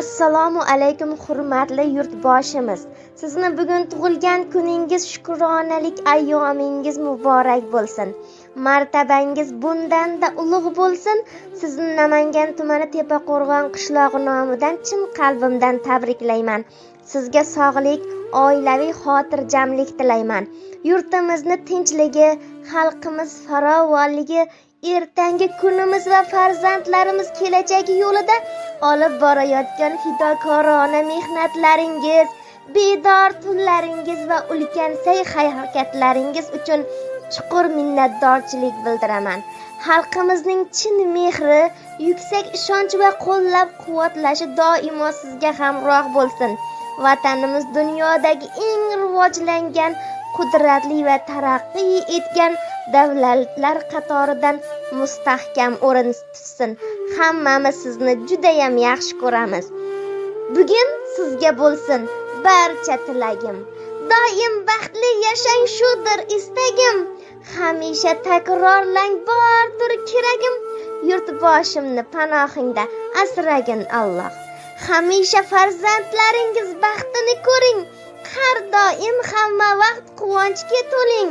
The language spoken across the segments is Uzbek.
Assalomu alaykum hurmatli yurtboshimiz. Sizni bugun tug'ilgan kuningiz, shukronalik ayyomingiz muborak bo'lsin. Martabangiz bundanda ulug' bo'lsin. Sizni Namangan tumani Tepaqo'rg'on qishlog'i nomidan chin qalbimdan tabriklayman. Sizga sog'lik, oilaviy xotirjamlik tilayman. Yurtimizni tinchligi, xalqimiz farovonligi, ertangi kunimiz va farzandlarimiz kelajagi yo'lida olib borayotgan fidokorona mehnatlaringiz, bedor tunlaringiz va ulkan sa'y-harakatlaringiz uchun chuqur minnatdorchilik bildiraman. Xalqimizning chin mehri, yuksak ishonch va qo'llab-quvvatlashi doimo sizga hamroh bo'lsin. Vatanimiz dunyodagi eng rivojlangan, qudratli va taraqqiy etgan davlatlar qatoridan mustahkam o'rin tutsin. Hammamiz sizni juda ham yaxshi ko'ramiz. Bugun sizga bo'lsin barcha tilagim. Doim baxtli yashang, shudir istagim. Hamisha takrorlang, bordir keragim. Yurtboshimni panohingda asragin Alloh. Hamisha farzandlaringiz baxtini ko'ring. Har doim hamma vaqt quvonchga to'ling.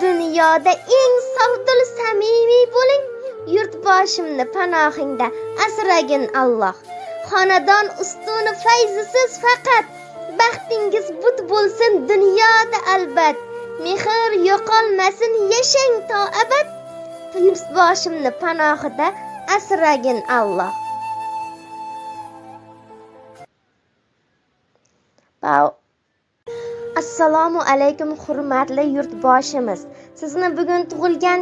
Dunyoda eng sofdil samimiy bo'ling. Yurtboshimni panohingda asragin Alloh. Xonadon ustuni fayzisiz faqat, baxtingiz but bo'lsin dunyoda albat. Mehr yo'qolmasin, yashang to abad. Yurtboshimni panohida asragin Alloh. Assalomu alaykum hurmatli yurtboshimiz. Sizni bugun tug'ilgan